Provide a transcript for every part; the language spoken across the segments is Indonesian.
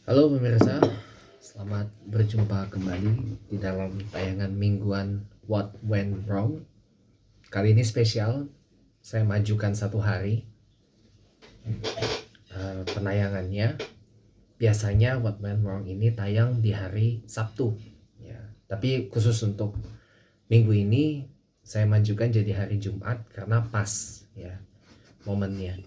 Halo pemirsa, selamat berjumpa kembali di dalam tayangan mingguan What Went Wrong. Kali ini spesial, saya majukan satu hari penayangannya. Biasanya What Went Wrong ini tayang di hari Sabtu, ya. Tapi khusus untuk minggu ini saya majukan jadi hari Jumat karena pas, ya, momennya.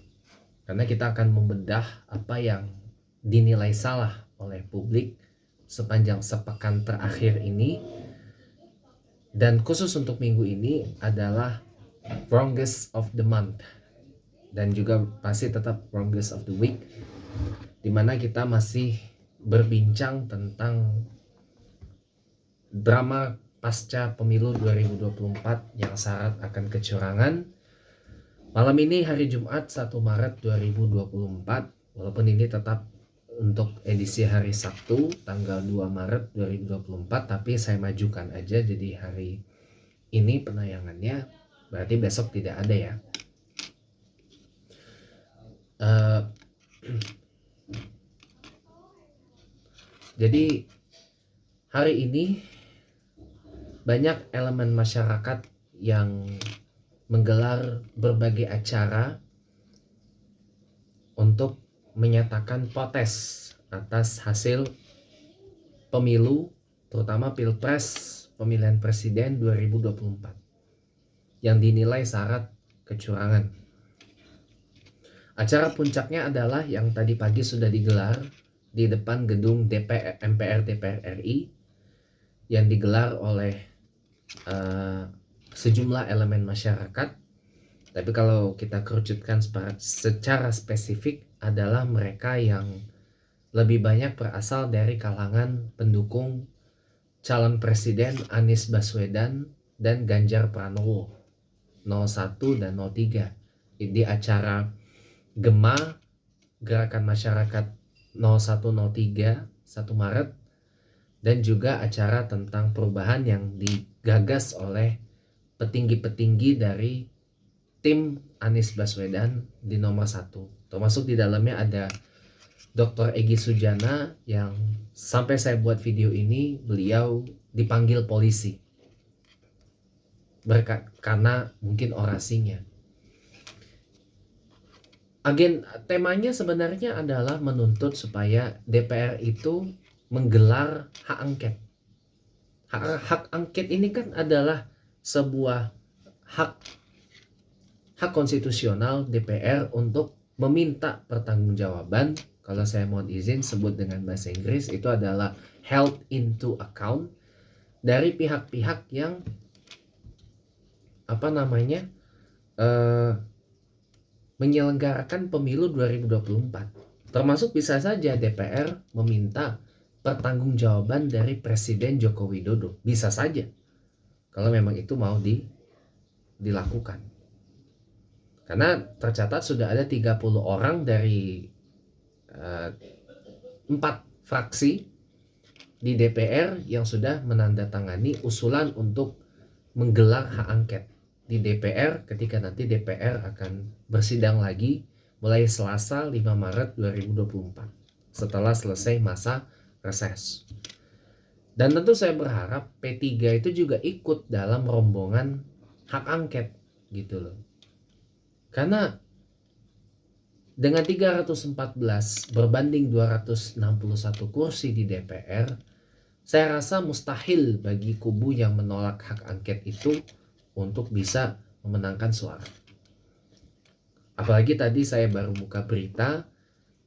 Karena kita akan membedah apa yang dinilai salah oleh publik sepanjang sepekan terakhir ini, dan khusus untuk minggu ini adalah wrongest of the month dan juga pasti tetap wrongest of the week, dimana kita masih berbincang tentang drama pasca pemilu 2024 yang syarat akan kecurangan. Malam ini hari Jumat 1 Maret 2024, walaupun ini tetap untuk edisi hari Sabtu tanggal 2 Maret 2024, tapi saya majukan aja jadi hari ini penayangannya, berarti besok tidak ada ya. Jadi hari ini banyak elemen masyarakat yang menggelar berbagai acara untuk menyatakan protes atas hasil pemilu, terutama Pilpres pemilihan presiden 2024 yang dinilai syarat kecurangan. Acara puncaknya adalah yang tadi pagi sudah digelar di depan gedung MPR DPR RI yang digelar oleh sejumlah elemen masyarakat. Tapi kalau kita kerucutkan secara spesifik adalah mereka yang lebih banyak berasal dari kalangan pendukung calon presiden Anies Baswedan dan Ganjar Pranowo 01 dan 03 di acara Gema Gerakan Masyarakat 0103 1 Maret, dan juga acara tentang perubahan yang digagas oleh petinggi-petinggi dari tim Anies Baswedan di nomor 1. Termasuk di dalamnya ada Dr. Egy Sujana yang sampai saya buat video ini beliau dipanggil polisi karena mungkin orasinya. Temanya sebenarnya adalah menuntut supaya DPR itu menggelar hak angket. Hak angket ini kan adalah sebuah hak konstitusional DPR untuk meminta pertanggungjawaban. Kalau saya mohon izin sebut dengan bahasa Inggris, itu adalah held into account dari pihak-pihak yang menyelenggarakan pemilu 2024. Termasuk bisa saja DPR meminta pertanggungjawaban dari Presiden Joko Widodo. Bisa saja, kalau memang itu mau dilakukan. Karena tercatat sudah ada 30 orang dari 4 fraksi di DPR yang sudah menandatangani usulan untuk menggelar hak angket di DPR ketika nanti DPR akan bersidang lagi mulai Selasa 5 Maret 2024 setelah selesai masa reses. Dan tentu saya berharap P3 itu juga ikut dalam rombongan hak angket gitu loh. Karena dengan 314 berbanding 261 kursi di DPR, saya rasa mustahil bagi kubu yang menolak hak angket itu untuk bisa memenangkan suara. Apalagi tadi saya baru buka berita,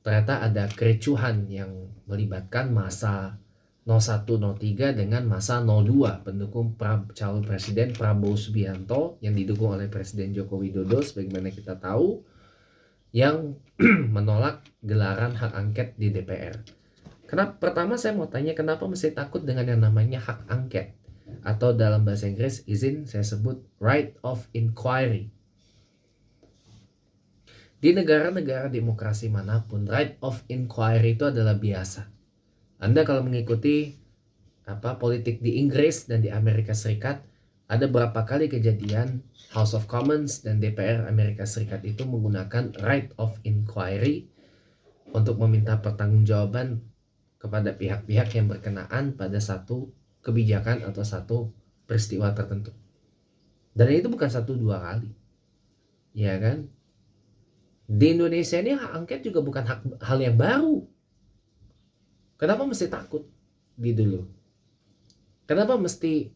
ternyata ada kericuhan yang melibatkan masa 0103 dengan masa 02 pendukung calon presiden Prabowo Subianto yang didukung oleh Presiden Joko Widodo sebagaimana kita tahu, yang menolak gelaran hak angket di DPR. Pertama saya mau tanya, kenapa mesti takut dengan yang namanya hak angket? Atau dalam bahasa Inggris, izin saya sebut right of inquiry. Di negara-negara demokrasi manapun, right of inquiry itu adalah biasa. Anda kalau mengikuti politik di Inggris dan di Amerika Serikat, ada berapa kali kejadian House of Commons dan DPR Amerika Serikat itu menggunakan right of inquiry untuk meminta pertanggungjawaban kepada pihak-pihak yang berkenaan pada satu kebijakan atau satu peristiwa tertentu. Dan itu bukan 1-2 kali, ya kan? Di Indonesia ini hak angket juga bukan hal yang baru. Kenapa mesti takut gitu loh? Kenapa mesti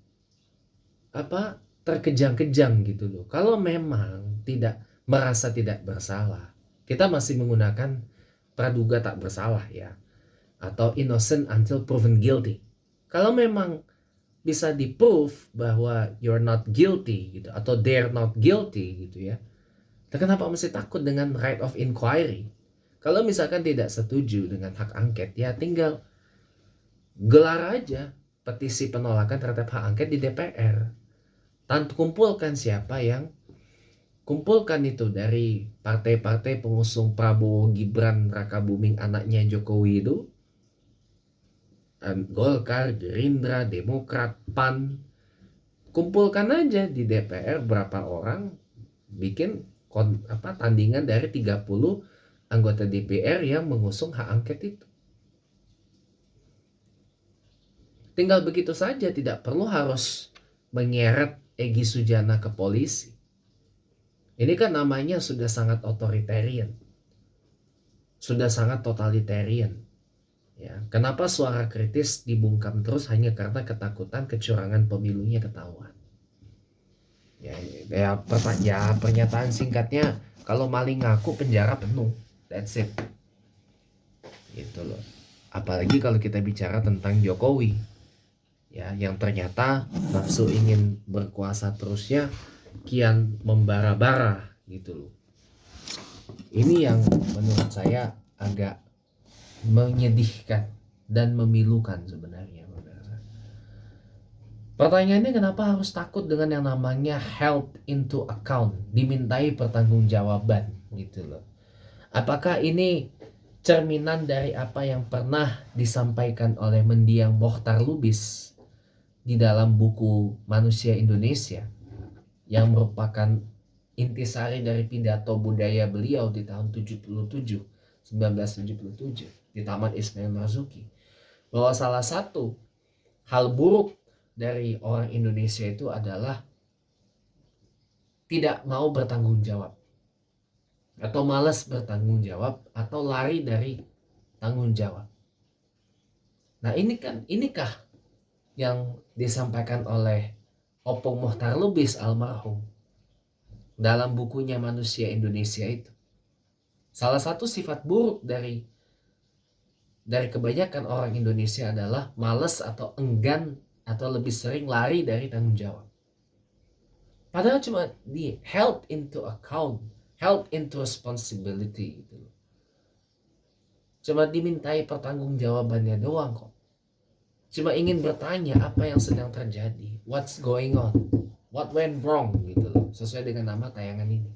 terkejang-kejang gitu loh? Kalau memang tidak merasa tidak bersalah, kita masih menggunakan praduga tak bersalah ya, atau innocent until proven guilty. Kalau memang bisa di-prove bahwa you're not guilty gitu, atau they're not guilty gitu ya, kenapa mesti takut dengan right of inquiry? Kalau misalkan tidak setuju dengan hak angket, ya tinggal gelar aja petisi penolakan terhadap hak angket di DPR. Kumpulkan siapa yang kumpulkan itu dari partai-partai pengusung Prabowo, Gibran, Raka Buming anaknya Jokowi itu, Golkar, Gerindra, Demokrat, PAN, kumpulkan aja di DPR berapa orang, bikin tandingan dari 30 anggota DPR yang mengusung hak angket itu. Tinggal begitu saja, tidak perlu harus menyeret Egy Sujana ke polisi. Ini kan namanya sudah sangat otoritarian, sudah sangat totalitarian. Ya, kenapa suara kritis dibungkam terus hanya karena ketakutan kecurangan pemilunya ketahuan? Ya pernyataan singkatnya, kalau maling ngaku penjara penuh, that's it. Gitu loh. Apalagi kalau kita bicara tentang Jokowi, ya, yang ternyata nafsu ingin berkuasa terusnya kian membara-bara gitu loh. Ini yang menurut saya agak menyedihkan dan memilukan sebenarnya. Pertanyaannya, kenapa harus takut dengan yang namanya held into account, dimintai pertanggungjawaban gitu loh. Apakah ini cerminan dari apa yang pernah disampaikan oleh mendiang Mokhtar Lubis di dalam buku Manusia Indonesia, yang merupakan intisari dari pidato budaya beliau di tahun 1977 di Taman Ismail Marzuki, bahwa salah satu hal buruk dari orang Indonesia itu adalah tidak mau bertanggung jawab, atau malas bertanggung jawab, atau lari dari tanggung jawab. Nah, inikah yang disampaikan oleh Opung Mokhtar Lubis almarhum dalam bukunya Manusia Indonesia itu? Salah satu sifat buruk dari kebanyakan orang Indonesia adalah malas atau enggan atau lebih sering lari dari tanggung jawab. Padahal cuma di held into account, held into responsibility gitu. Cuma dimintai pertanggungjawabannya doang kok. Cuma ingin bertanya apa yang sedang terjadi, what's going on, what went wrong gitu loh, sesuai dengan nama tayangan ini.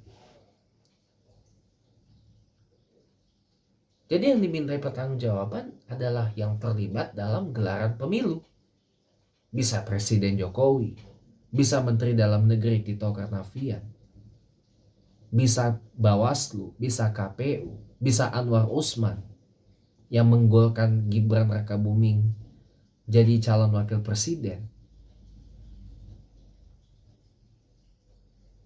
Jadi yang dimintai pertanggungjawaban adalah yang terlibat dalam gelaran pemilu. Bisa Presiden Jokowi, bisa Menteri Dalam Negeri Tito Karnavian, bisa Bawaslu, bisa KPU, bisa Anwar Usman yang menggolkan Gibran Raka Buming jadi calon wakil presiden.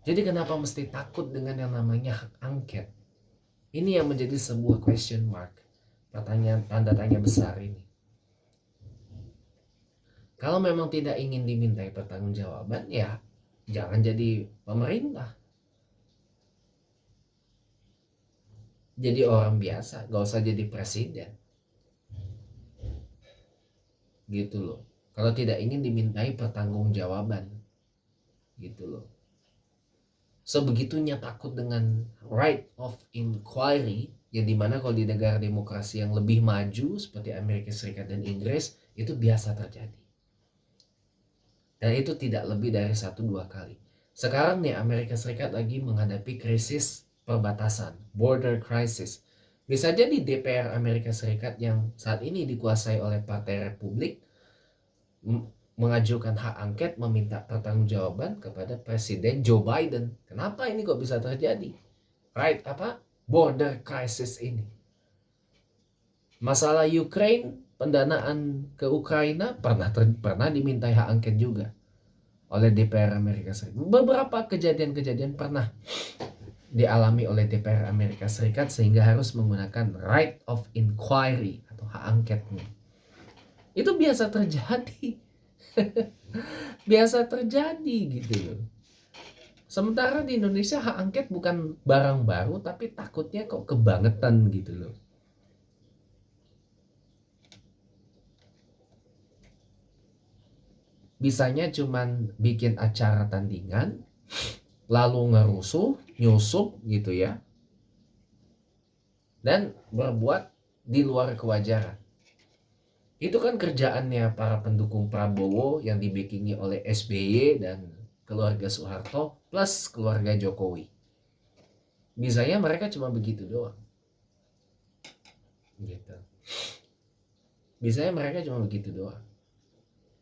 Jadi kenapa mesti takut dengan yang namanya hak angket? Ini yang menjadi sebuah question mark, pertanyaan tanda tanya besar ini. Kalau memang tidak ingin dimintai pertanggungjawaban, ya jangan jadi pemerintah. Jadi orang biasa, gak usah jadi presiden. Gitu loh. Kalau tidak ingin dimintai pertanggungjawaban. Gitu loh. Sebegitunya takut dengan right of inquiry, yang dimana kalau di negara demokrasi yang lebih maju seperti Amerika Serikat dan Inggris, itu biasa terjadi. Dan itu tidak lebih dari 1-2 kali. Sekarang nih Amerika Serikat lagi menghadapi krisis perbatasan, border crisis. Bisa jadi DPR Amerika Serikat yang saat ini dikuasai oleh Partai Republik mengajukan hak angket, meminta pertanggungjawaban kepada Presiden Joe Biden. Kenapa ini kok bisa terjadi? Border crisis ini. Masalah Ukraine pendanaan ke Ukraina pernah dimintai hak angket juga oleh DPR Amerika Serikat. Beberapa kejadian-kejadian pernah dialami oleh DPR Amerika Serikat sehingga harus menggunakan right of inquiry atau hak angketnya. Itu biasa terjadi. Biasa terjadi gitu loh. Sementara di Indonesia hak angket bukan barang baru, tapi takutnya kok kebangetan gitu loh. Bisanya cuman bikin acara tandingan, lalu ngerusuh, nyusup gitu ya, dan berbuat di luar kewajaran. Itu kan kerjaannya para pendukung Prabowo yang dibakingi oleh SBY dan keluarga Soeharto plus keluarga Jokowi. Bisanya mereka cuma begitu doang. Gitu. Bisanya mereka cuma begitu doang.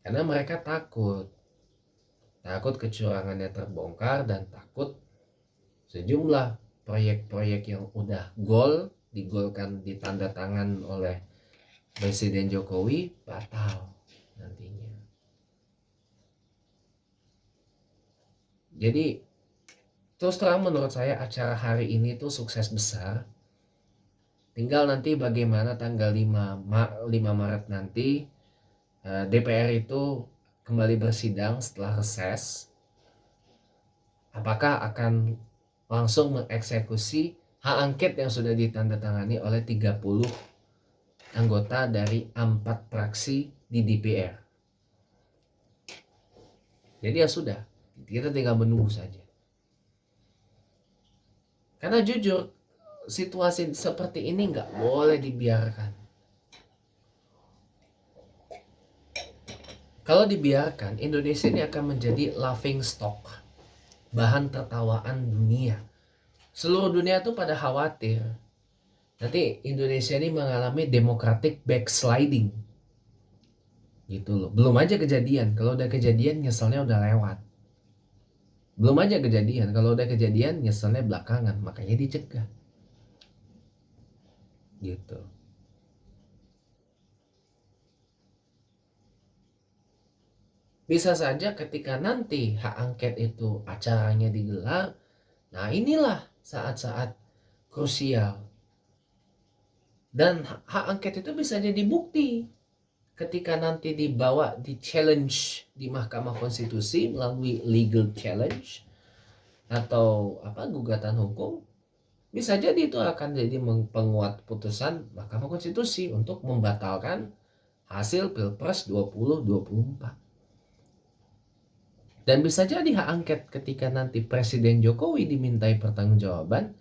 Karena mereka takut kecurangannya terbongkar dan takut sejumlah proyek-proyek yang udah digolkan ditanda tangan oleh Presiden Jokowi batal nantinya. Jadi terus terang menurut saya acara hari ini tuh sukses besar. Tinggal nanti bagaimana tanggal 5 Maret nanti DPR itu kembali bersidang setelah reses. Apakah akan langsung mengeksekusi hak angket yang sudah ditandatangani oleh 30 anggota dari 4 fraksi di DPR. Jadi ya sudah, kita tinggal menunggu saja. Karena jujur, situasi seperti ini nggak boleh dibiarkan. Kalau dibiarkan, Indonesia ini akan menjadi laughing stock, bahan tertawaan dunia. Seluruh dunia tuh pada khawatir nanti Indonesia ini mengalami democratic backsliding gitu loh. Belum aja kejadian, kalau udah kejadian nyeselnya udah lewat. Belum aja kejadian, kalau udah kejadian nyeselnya belakangan, makanya dicegah gitu. Bisa saja ketika nanti hak angket itu acaranya digelar, nah inilah saat-saat krusial. Dan hak angket itu bisa jadi bukti ketika nanti dibawa di challenge di Mahkamah Konstitusi melalui legal challenge atau gugatan hukum, bisa jadi itu akan jadi penguat putusan Mahkamah Konstitusi untuk membatalkan hasil Pilpres 2024. Dan bisa jadi hak angket ketika nanti Presiden Jokowi dimintai pertanggungjawaban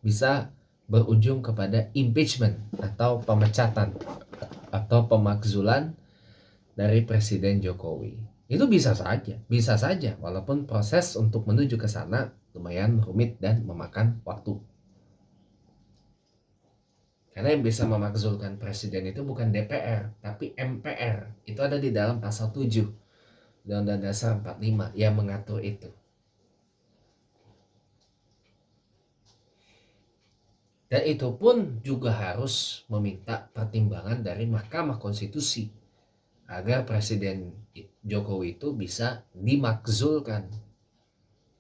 bisa berujung kepada impeachment atau pemecatan atau pemakzulan dari Presiden Jokowi. Itu bisa saja walaupun proses untuk menuju ke sana lumayan rumit dan memakan waktu. Karena yang bisa memakzulkan presiden itu bukan DPR, tapi MPR. Itu ada di dalam pasal 7 Undang-Undang Dasar 45 yang mengatur itu. Dan itu pun juga harus meminta pertimbangan dari Mahkamah Konstitusi agar Presiden Jokowi itu bisa dimakzulkan.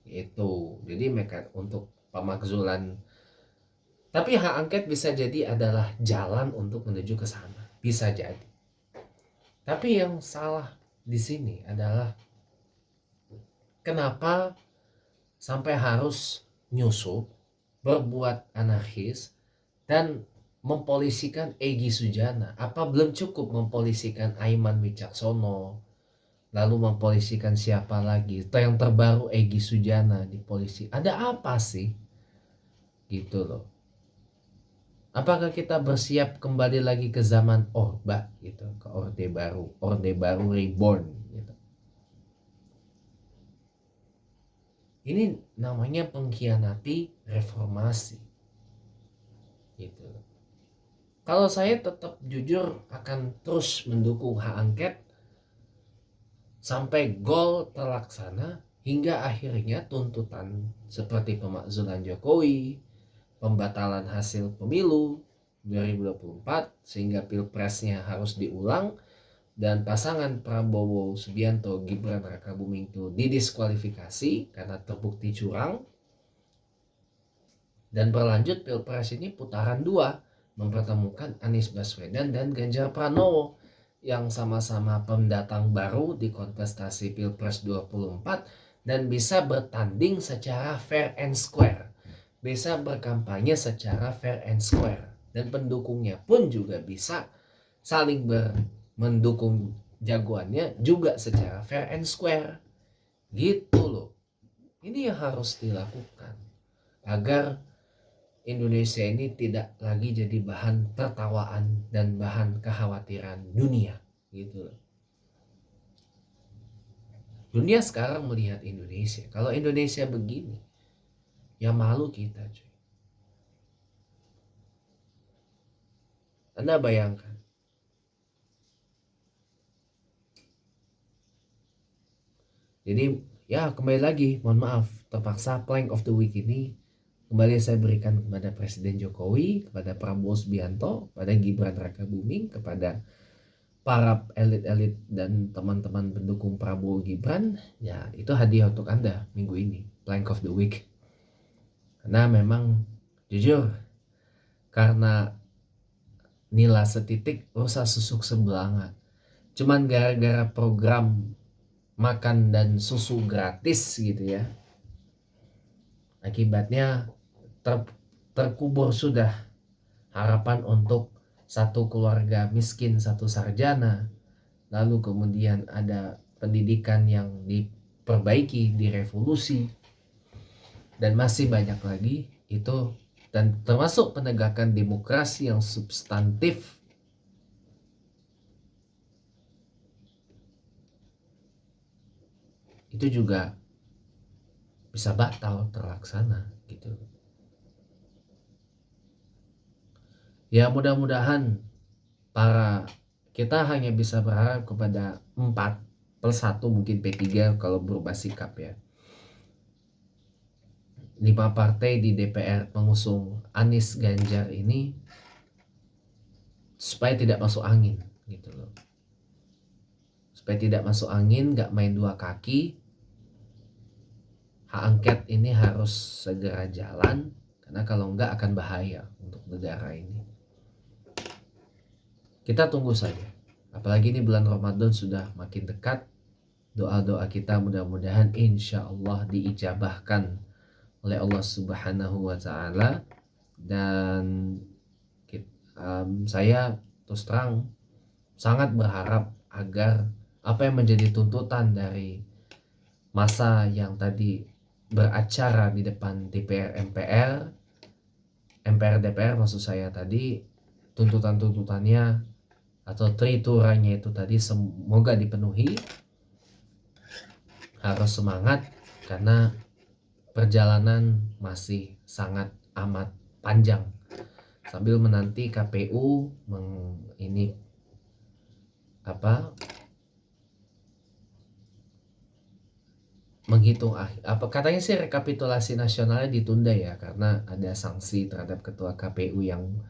Itu. Jadi mereka untuk pemakzulan. Tapi hak angket bisa jadi adalah jalan untuk menuju ke sana. Bisa jadi. Tapi yang salah di sini adalah kenapa sampai harus nyusup, berbuat anarkis, dan mempolisikan Egy Sujana. Apa belum cukup mempolisikan Aiman Wicaksono, lalu mempolisikan siapa lagi? Yang terbaru Egy Sujana di polisi. Ada apa sih? Gitu loh. Apakah kita bersiap kembali lagi ke zaman Orba gitu, ke Orde Baru reborn gitu. Ini namanya pengkhianati reformasi. Gitu. Kalau saya tetap jujur akan terus mendukung hak angket sampai gol terlaksana hingga akhirnya tuntutan seperti pemakzulan Jokowi, pembatalan hasil pemilu, 2024 sehingga pilpresnya harus diulang dan pasangan Prabowo Subianto Gibran Rakabuming itu didiskualifikasi karena terbukti curang. Dan berlanjut pilpres ini putaran 2 mempertemukan Anies Baswedan dan Ganjar Pranowo yang sama-sama pendatang baru di kontestasi Pilpres 24 dan bisa bertanding secara fair and square, bisa berkampanye secara fair and square, dan pendukungnya pun juga bisa saling mendukung jagoannya juga secara fair and square. Gitu loh. Ini yang harus dilakukan agar Indonesia ini tidak lagi jadi bahan tertawaan dan bahan kekhawatiran dunia, gitu loh. Dunia sekarang melihat Indonesia, kalau Indonesia begini, ya malu kita, cuy. Anda bayangkan, jadi ya kembali lagi, mohon maaf, terpaksa plank of the week ini kembali saya berikan kepada Presiden Jokowi, kepada Prabowo Subianto, kepada Gibran Rakabuming, kepada para elit-elit dan teman-teman pendukung Prabowo Gibran. Ya itu hadiah untuk Anda minggu ini, plank of the week. Karena memang jujur, karena nila setitik rusak susuk sebelanga. Cuman gara-gara program makan dan susu gratis gitu ya, akibatnya terkubur sudah harapan untuk satu keluarga miskin satu sarjana, lalu kemudian ada pendidikan yang diperbaiki, direvolusi, dan masih banyak lagi itu, dan termasuk penegakan demokrasi yang substantif. Itu juga bisa batal terlaksana gitu. Ya mudah-mudahan kita hanya bisa berharap kepada 4+1 mungkin P3 kalau berubah sikap ya. 5 partai di DPR pengusung Anies Ganjar ini supaya tidak masuk angin gitu loh. Supaya tidak masuk angin, gak main dua kaki. Hak angket ini harus segera jalan, karena kalau enggak akan bahaya untuk negara ini. Kita tunggu saja. Apalagi ini bulan Ramadan sudah makin dekat. Doa-doa kita mudah-mudahan insya Allah diijabahkan oleh Allah Subhanahu wa Ta'ala. Dan saya terus terang sangat berharap agar apa yang menjadi tuntutan dari masa yang tadi beracara di depan DPR MPR DPR maksud saya tadi, tuntutan-tuntutannya atau trituranya itu tadi semoga dipenuhi. Harus semangat karena perjalanan masih sangat amat panjang sambil menanti KPU menghitung katanya sih rekapitulasi nasionalnya ditunda ya karena ada sanksi terhadap ketua KPU yang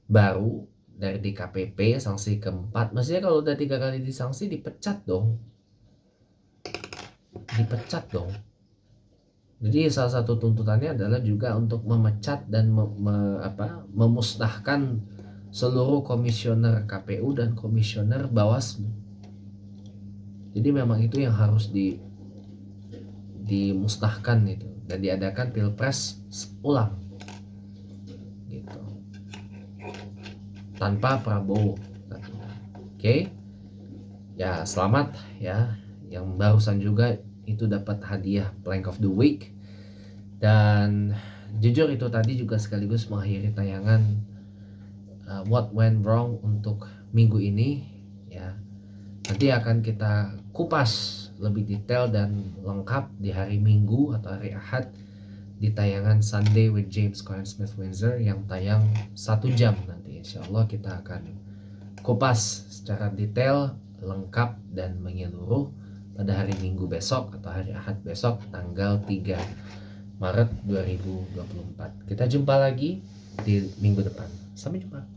baru dari DKPP, sanksi keempat. Maksudnya kalau udah 3 kali disanksi dipecat dong. Jadi salah satu tuntutannya adalah juga untuk memecat dan memusnahkan seluruh komisioner KPU dan komisioner Bawaslu. Jadi memang itu yang harus dimusnahkan itu dan diadakan pilpres ulang gitu tanpa Prabowo. Oke. Ya selamat ya yang barusan juga itu dapat hadiah plank of the week. Dan jujur itu tadi juga sekaligus mengakhiri tayangan what went wrong untuk minggu ini ya. Nanti akan kita kupas lebih detail dan lengkap di hari Minggu atau hari Ahad di tayangan Sunday with James Cohen Smith Windsor yang tayang 1 jam nanti. Insya Allah kita akan kupas secara detail, lengkap dan menyeluruh pada hari Minggu besok atau hari Ahad besok tanggal 3 Maret 2024. Kita jumpa lagi di minggu depan. Sampai jumpa.